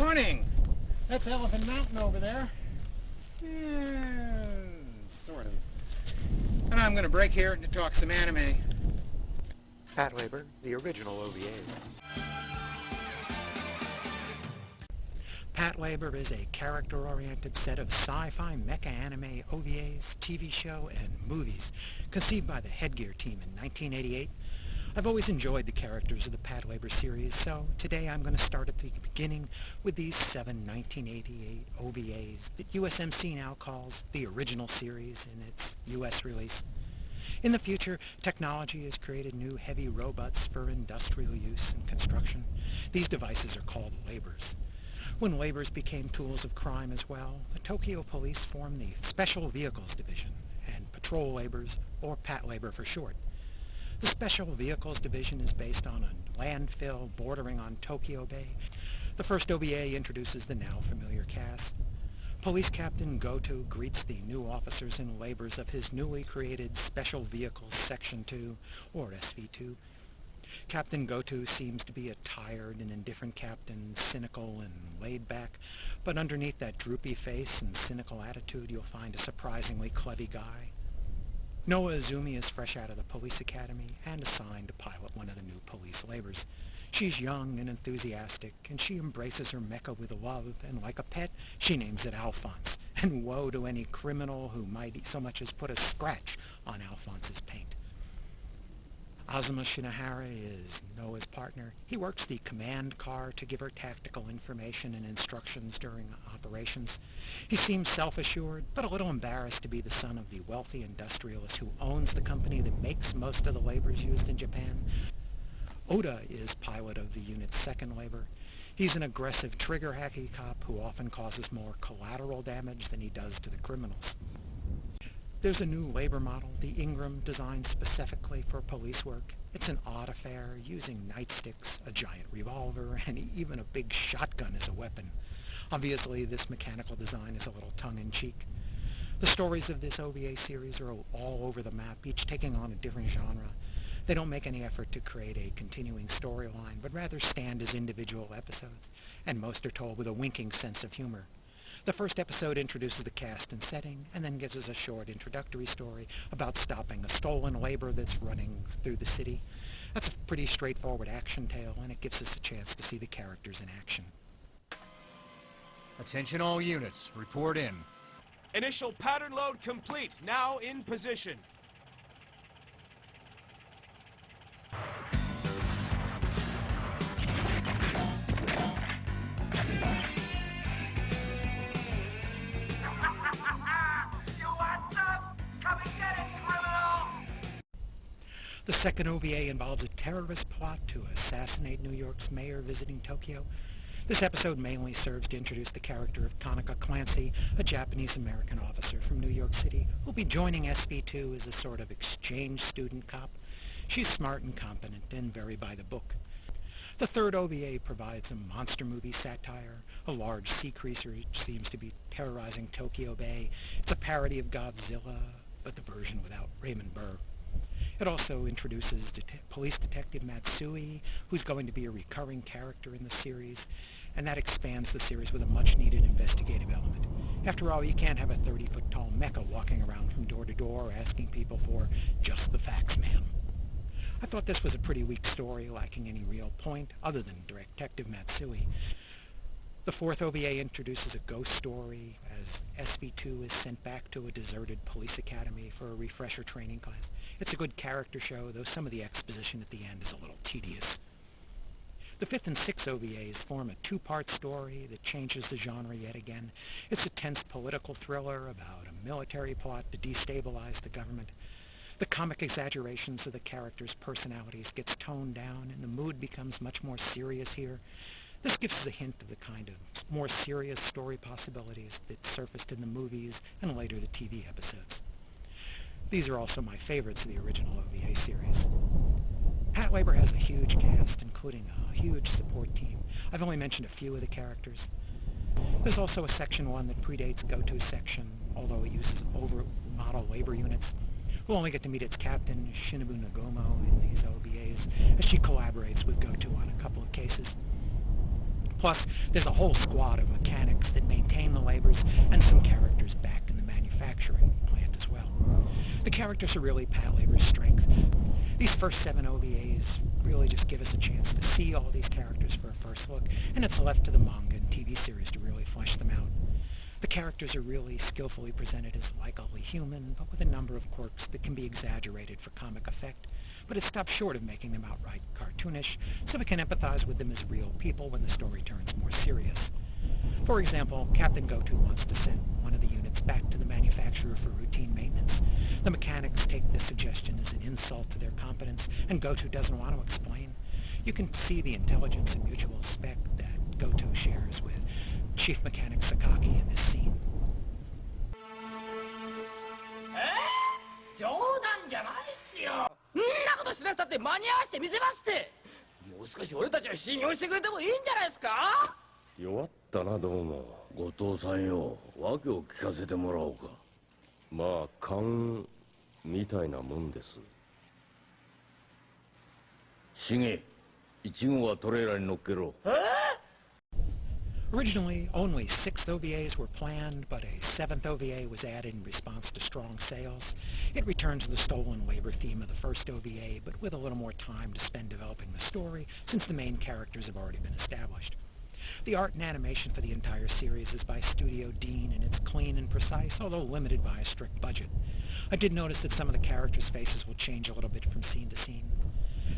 Morning! That's Elephant Mountain over there. Yeah, sort of. And I'm going to break here to talk some anime. Pat Weber, the original OVA. Pat Weber is a character-oriented set of sci-fi mecha anime OVAs, TV show, and movies conceived by the Headgear team in 1988. I've always enjoyed the characters of the Pat Weber series, so today I'm going to start at the beginning with these 7 1988 OVAs that USMC now calls the original series in its US release. In the future, technology has created new heavy robots for industrial use and construction. These devices are called labors. When labors became tools of crime as well, the Tokyo Police formed the Special Vehicles Division and Patrol Labors, or Pat Labor for short. The Special Vehicles Division is based on a landfill bordering on Tokyo Bay. The first OVA introduces the now familiar cast. Police Captain Goto greets the new officers and labors of his newly created Special Vehicles Section 2, or SV2. Captain Goto seems to be a tired and indifferent captain, cynical and laid back, but underneath that droopy face and cynical attitude you'll find a surprisingly clever guy. Noah Izumi is fresh out of the police academy and assigned to pilot one of the new police labors. She's young and enthusiastic, and she embraces her mecha with love, and like a pet, she names it Alphonse, and woe to any criminal who might so much as put a scratch on Alphonse's paint. Azuma Shinohara is Noah's partner. He works the command car to give her tactical information and instructions during operations. He seems self-assured, but a little embarrassed to be the son of the wealthy industrialist who owns the company that makes most of the labors used in Japan. Oda is pilot of the unit's second labor. He's an aggressive trigger-hacky cop who often causes more collateral damage than he does to the criminals. There's a new labor model, the Ingram, designed specifically for police work. It's an odd affair, using nightsticks, a giant revolver, and even a big shotgun as a weapon. Obviously, this mechanical design is a little tongue-in-cheek. The stories of this OVA series are all over the map, each taking on a different genre. They don't make any effort to create a continuing storyline, but rather stand as individual episodes, and most are told with a winking sense of humor. The first episode introduces the cast and setting, and then gives us a short introductory story about stopping a stolen labor that's running through the city. That's a pretty straightforward action tale, and it gives us a chance to see the characters in action. Attention all units, report in. Initial pattern load complete, now in position. The second OVA involves a terrorist plot to assassinate New York's mayor visiting Tokyo. This episode mainly serves to introduce the character of Tanaka Clancy, a Japanese-American officer from New York City, who'll be joining SV2 as a sort of exchange student cop. She's smart and competent and very by the book. The third OVA provides a monster movie satire. A large sea creature seems to be terrorizing Tokyo Bay. It's a parody of Godzilla, but the version without Raymond Burr. It also introduces police detective Matsui, who's going to be a recurring character in the series, and that expands the series with a much-needed investigative element. After all, you can't have a 30-foot-tall mecha walking around from door to door asking people for just the facts, ma'am. I thought this was a pretty weak story, lacking any real point other than Detective Matsui. The fourth OVA introduces a ghost story as SV2 is sent back to a deserted police academy for a refresher training class. It's a good character show, though some of the exposition at the end is a little tedious. The fifth and sixth OVAs form a two-part story that changes the genre yet again. It's a tense political thriller about a military plot to destabilize the government. The comic exaggerations of the characters' personalities gets toned down, and the mood becomes much more serious here. This gives us a hint of the kind of more serious story possibilities that surfaced in the movies and later the TV episodes. These are also my favorites of the original OVA series. Pat Weber has a huge cast, including a huge support team. I've only mentioned a few of the characters. There's also a Section 1 that predates Goto's section, although it uses over-model labor units. We'll only get to meet its captain, Shinobu Nagomo, in these OVAs, as she collaborates with Goto on a couple of cases. Plus, there's a whole squad of mechanics that maintain the labors and some characters back in the manufacturing plant as well. The characters are really Pat Labor's strength. These first 7 OVAs really just give us a chance to see all these characters for a first look, and it's left to the manga and TV series to really flesh them out. The characters are really skillfully presented as likably human, but with a number of quirks that can be exaggerated for comic effect. But it stops short of making them outright cartoonish, so we can empathize with them as real people when the story turns more serious. For example, Captain Goto wants to send one of the units back to the manufacturer for routine maintenance. The mechanics take this suggestion as an insult to their competence, and Goto doesn't want to explain. You can see the intelligence and mutual respect that Goto shares with Chief Mechanic Sakaki in this scene. 冗談じゃないっすよ。んなことしなくたって間に合わせてみせますって。もう少し俺たちを信用してくれてもいいんじゃないですか。弱ったなどうも。後藤さんよ、訳を聞かせてもらおうか。まあ勘みたいなもんです。シゲ、1号はトレーラーに乗っけろ。Originally, only 6 OVAs were planned, but a 7th OVA was added in response to strong sales. It returns the stolen labor theme of the first OVA, but with a little more time to spend developing the story, since the main characters have already been established. The art and animation for the entire series is by Studio Dean, and it's clean and precise, although limited by a strict budget. I did notice that some of the characters' faces will change a little bit from scene to scene.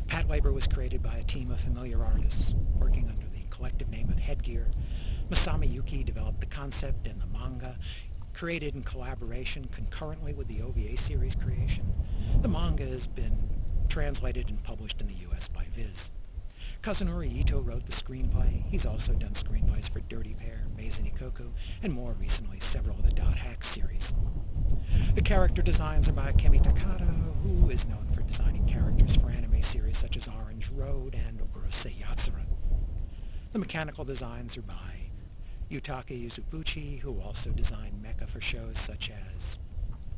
Pat Labor was created by a team of familiar artists, working under the collective name of Headgear. Masami Yuki developed the concept and the manga, created in collaboration concurrently with the OVA series creation. The manga has been translated and published in the US by Viz. Kazunori Ito wrote the screenplay. He's also done screenplays for Dirty Pair, Mazen Ikoku, and more recently several of the Dot Hack series. The character designs are by Kemi Takada, who is known for designing characters for anime series such as Orange Road and Urusei Yatsura. The mechanical designs are by Yutaka Yuzubuchi, who also designed mecha for shows such as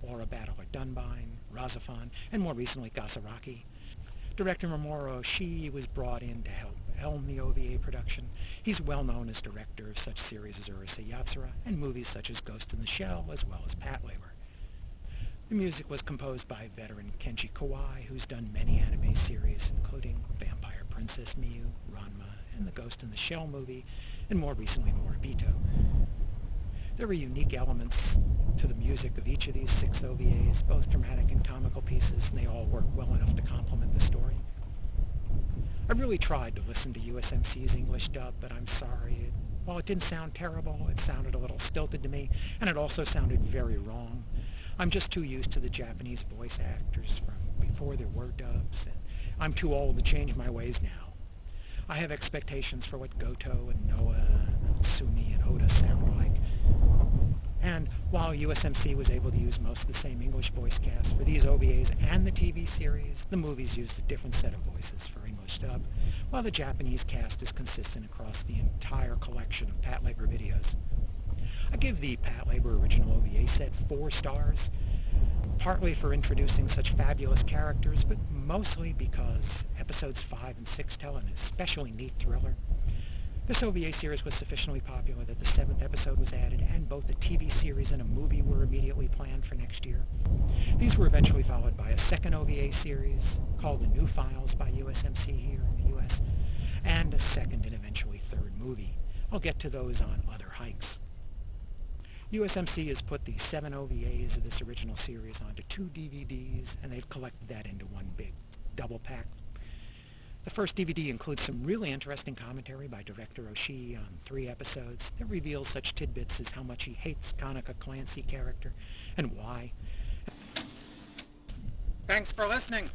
Aura Battler Dunbine, Razafan, and more recently Gasaraki. Director Mamoru Oshii was brought in to help helm the OVA production. He's well known as director of such series as Urusei Yatsura and movies such as Ghost in the Shell, as well as Pat Labor. The music was composed by veteran Kenji Kawai, who's done many anime series, including Vampire Princess Miyu, Ranma, and the Ghost in the Shell movie, and more recently Moribito. There are unique elements to the music of each of these 6 OVAs, both dramatic and comical pieces, and they all work well enough to complement the story. I really tried to listen to USMC's English dub, but I'm sorry. While it didn't sound terrible, it sounded a little stilted to me, and it also sounded very wrong. I'm just too used to the Japanese voice actors from before there were dubs, and I'm too old to change my ways now. I have expectations for what Goto and Noah, Natsumi, and Oda sound like. And while USMC was able to use most of the same English voice cast for these OVAs and the TV series, the movies used a different set of voices for English dub, while the Japanese cast is consistent across the entire collection of Pat Labor videos. I give the Pat Labor original OVA set 4 stars, partly for introducing such fabulous characters, but mostly because episodes 5 and 6 tell an especially neat thriller. This OVA series was sufficiently popular that the 7th episode was added, and both a TV series and a movie were immediately planned for next year. These were eventually followed by a 2nd OVA series called The New Files by USMC here in the US, and a 2nd and eventually 3rd movie. I'll get to those on other hikes. USMC has put the 7 OVAs of this original series onto 2 DVDs, and they've collected that into one big double pack. The first DVD includes some really interesting commentary by director Oshii on 3 episodes that reveals such tidbits as how much he hates Kanaka Clancy character and why. Thanks for listening.